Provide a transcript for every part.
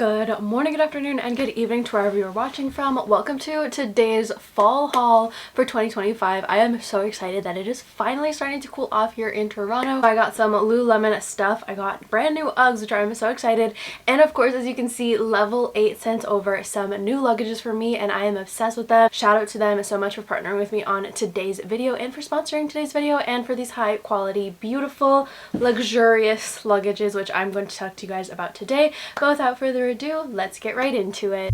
Good morning, good afternoon, and good evening to wherever you're watching from. Welcome to today's fall haul for 2025. I am so excited that it is finally starting to cool off here in Toronto. I got some Lululemon stuff. I got brand new Uggs, which I'm so excited. And of course, as you can see, Level 8 sent over some new luggages for me, and I am obsessed with them. Shout out to them so much for partnering with me on today's video and for sponsoring today's video and for these high quality, beautiful, luxurious luggages, which I'm going to talk to you guys about today. But without further ado, let's get right into it.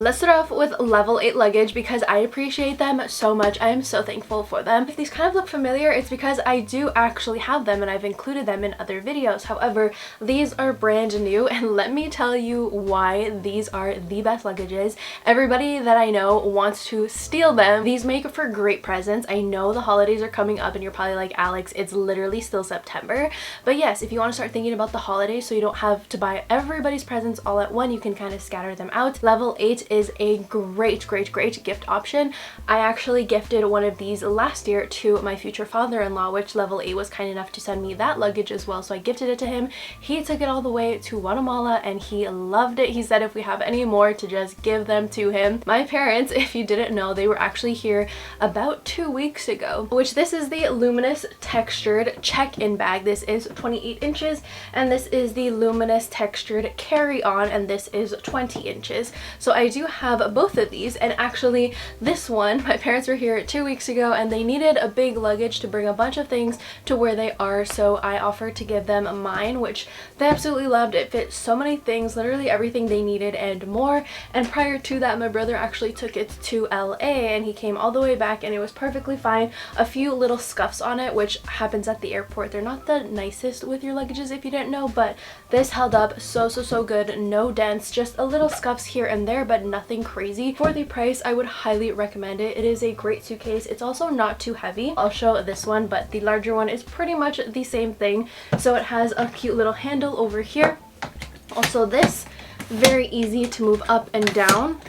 Let's start off with Level 8 luggage because I appreciate them so much. I am so thankful for them. If these kind of look familiar, it's because I do actually have them and I've included them in other videos. However, these are brand new, and let me tell you why these are the best luggages. Everybody that I know wants to steal them. These make for great presents. I know the holidays are coming up and you're probably like, Alex, it's literally still September. But yes, if you want to start thinking about the holidays so you don't have to buy everybody's presents all at once, you can kind of scatter them out. Level 8 is a great gift option. I actually gifted one of these last year to my future father-in-law, which Level 8 was kind enough to send me that luggage as well, so I gifted it to him. He took it all the way to Guatemala and he loved it. He said if we have any more to just give them to him. My parents, if you didn't know, they were actually here about 2 weeks ago, which this is the Luminous textured check-in bag. This is 28 inches and this is the Luminous textured carry-on, and this is 20 inches. So I do have both of these, and actually this one, my parents were here 2 weeks ago and they needed a big luggage to bring a bunch of things to where they are, so I offered to give them mine, which they absolutely loved. It fit so many things, literally everything they needed and more. And prior to that, my brother actually took it to LA and he came all the way back and it was perfectly fine. A few little scuffs on it, which happens at the airport. They're not the nicest with your luggages if you didn't know, but this held up so good. No dents, just a little scuffs here and there, but nothing crazy. For the price, I would highly recommend it. It is a great suitcase. It's also not too heavy. I'll show this one, but the larger one is pretty much the same thing. So it has a cute little handle over here. Also this, very easy to move up and down.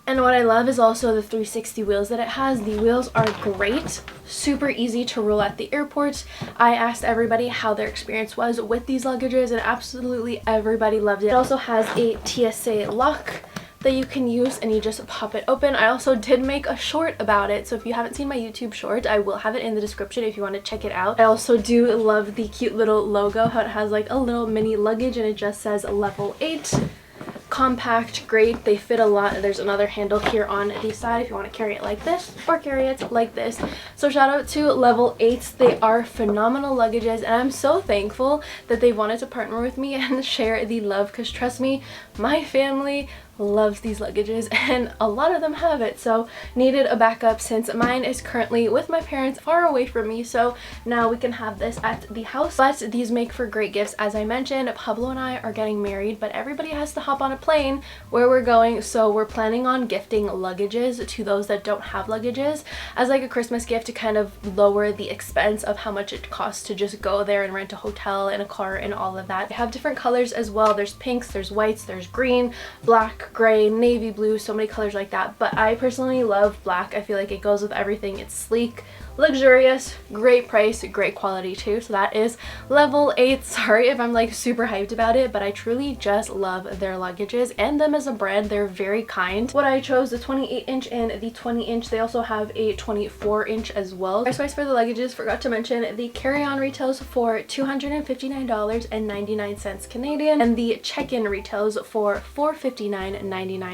And what I love is also the 360 wheels that it has. The wheels are great, super easy to roll at the airport. I asked everybody how their experience was with these luggages and absolutely everybody loved it. It also has a TSA lock that you can use and you just pop it open. I also did make a short about it, so if you haven't seen my YouTube short, I will have it in the description if you want to check it out. I also do love the cute little logo, how it has like a little mini luggage and it just says Level 8. Compact, great, they fit a lot. There's another handle here on the side if you want to carry it like this or carry it like this. So shout out to Level 8. They are phenomenal luggages and I'm so thankful that they wanted to partner with me and share the love, because trust me, my family loves these luggages and a lot of them have it, so needed a backup since mine is currently with my parents far away from me, so now we can have this at the house. But these make for great gifts. As I mentioned, Pablo and I are getting married, but everybody has to hop on a plane where we're going, so we're planning on gifting luggages to those that don't have luggages as like a Christmas gift to kind of lower the expense of how much it costs to just go there and rent a hotel and a car and all of that. They have different colors as well. There's pinks, there's whites, there's green, black, gray, navy blue, so many colors like that, but I personally love black. I feel like it goes with everything. It's sleek, luxurious, great price, great quality too. So that is Level 8. Sorry if I'm like super hyped about it, but I truly just love their luggages and them as a brand. They're very kind. What I chose, the 28 inch and the 20 inch. They also have a 24 inch as well. Price for the luggages, forgot to mention, the carry-on retails for $259.99 Canadian and the check-in retails for $459.99.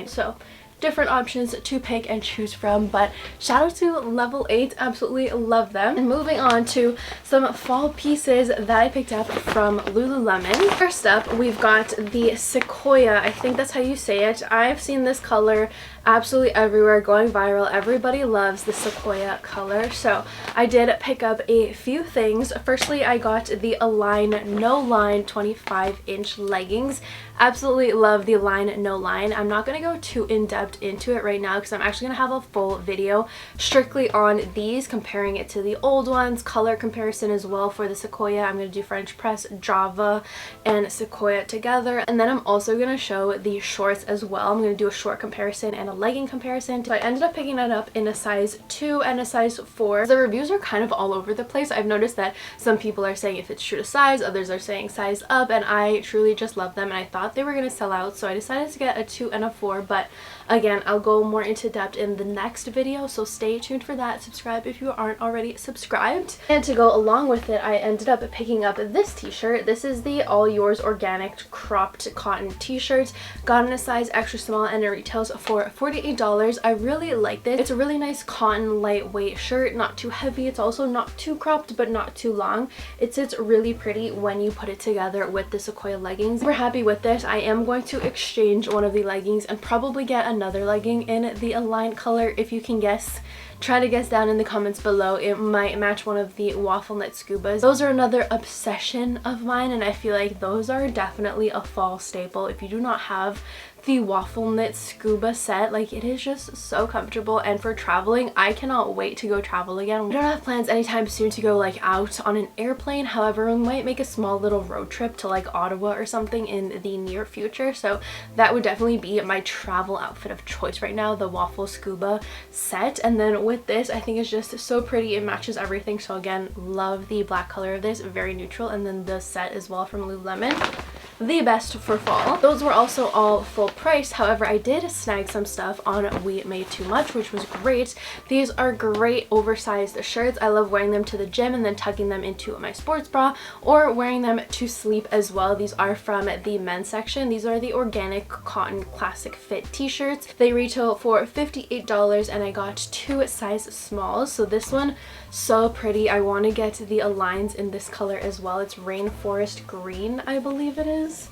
So different options to pick and choose from, but shout out to Level 8, absolutely love them. And moving on to some fall pieces that I picked up from Lululemon. First up, we've got the Sequoia. I think that's how you say it. I've seen this color absolutely everywhere, going viral. Everybody loves the Sequoia color, so I did pick up a few things. Firstly, I got the Align No Line 25 inch leggings. Absolutely love the Align No Line. I'm not going to go too in depth depth into it right now because I'm actually gonna have a full video strictly on these, comparing it to the old ones, color comparison as well for the Sequoia. I'm gonna do French press, Java, and Sequoia together, and then I'm also gonna show the shorts as well. I'm gonna do a short comparison and a legging comparison. So I ended up picking it up in a size 2 and a size 4. The reviews are kind of all over the place. I've noticed that some people are saying if it's true to size, others are saying size up, and I truly just love them and I thought they were gonna sell out, so I decided to get a 2 and a 4. But again, I'll go more into depth in the next video, so stay tuned for that. Subscribe if you aren't already subscribed. And to go along with it, I ended up picking up this t-shirt. This is the All Yours organic cropped cotton t-shirt. Got in a size extra small and it retails for $48. I really like this. It's a really nice cotton lightweight shirt, not too heavy. It's also not too cropped but not too long. It sits really pretty when you put it together with the Sequoia leggings. We're happy with this. I am going to exchange one of the leggings and probably get another legging in the Align color. If you can guess, try to guess down in the comments below. It might match one of the waffle knit scubas. Those are another obsession of mine, and I feel like those are definitely a fall staple. If you do not have the waffle knit scuba set, like, it is just so comfortable, and for traveling, I cannot wait to go travel again. We don't have plans anytime soon to go like out on an airplane. However, we might make a small little road trip to like Ottawa or something in the near future, so that would definitely be my travel outfit of choice right now, the waffle scuba set. And then with this, I think it's just so pretty. It matches everything. So again, love the black color of this, very neutral. And then the set as well from Lululemon, the best for fall. Those were also all full price. However, I did snag some stuff on We Made Too Much, which was great. These are great oversized shirts. I love wearing them to the gym and then tucking them into my sports bra, or wearing them to sleep as well. These are from the men's section. These are the organic cotton classic fit t-shirts. They retail for $58 and I got 2 size smalls. So this one, so pretty. I want to get the Aligns in this color as well. It's rainforest green, I believe it is,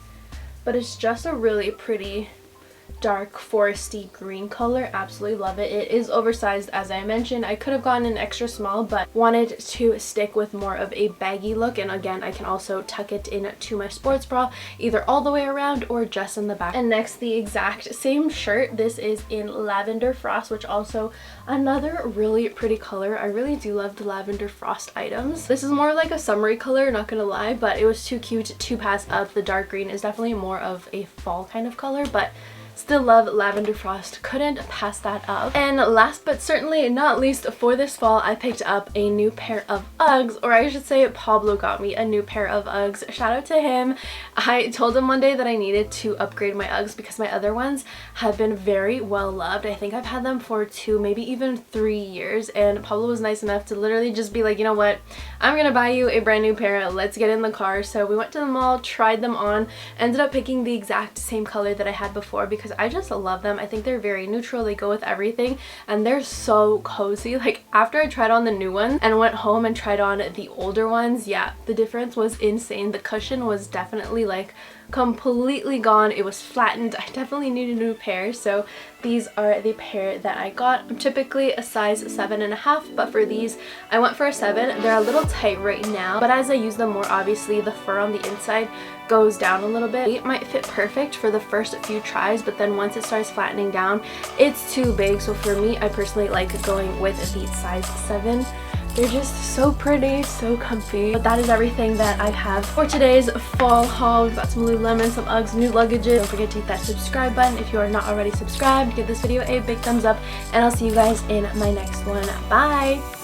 but it's just a really pretty dark foresty green color. Absolutely love it. It is oversized, as I mentioned. I could have gotten an extra small but wanted to stick with more of a baggy look, and again, I can also tuck it into my sports bra either all the way around or just in the back. And next, the exact same shirt. This is in Lavender Frost, which also another really pretty color. I really do love the Lavender Frost items. This is more like a summery color, not gonna lie, but it was too cute to pass up. The dark green is definitely more of a fall kind of color, but still love Lavender Frost. Couldn't pass that up. And last but certainly not least, for this fall, I picked up a new pair of Uggs, or I should say Pablo got me a new pair of Uggs. Shout out to him. I told him one day that I needed to upgrade my Uggs because my other ones have been very well loved. I think I've had them for 2, maybe even 3 years, and Pablo was nice enough to literally just be like, you know what, I'm gonna buy you a brand new pair. Let's get in the car. So we went to the mall, tried them on, ended up picking the exact same color that I had before because I just love them. I think they're very neutral. They go with everything and they're so cozy. Like, after I tried on the new ones and went home and tried on the older ones, yeah, the difference was insane. The cushion was definitely like completely gone. It was flattened. I definitely need a new pair, so these are the pair that I got. I'm typically a size 7.5, but for these I went for a 7. They're a little tight right now, but as I use them more, obviously the fur on the inside goes down a little bit. It might fit perfect for the first few tries, but then once it starts flattening down, it's too big. So for me, I personally like going with the size 7. They're just so pretty, so comfy. But that is everything that I have for today's fall haul. We've got some Lululemon, some Uggs, new luggages. Don't forget to hit that subscribe button if you are not already subscribed. Give this video a big thumbs up, and I'll see you guys in my next one. Bye!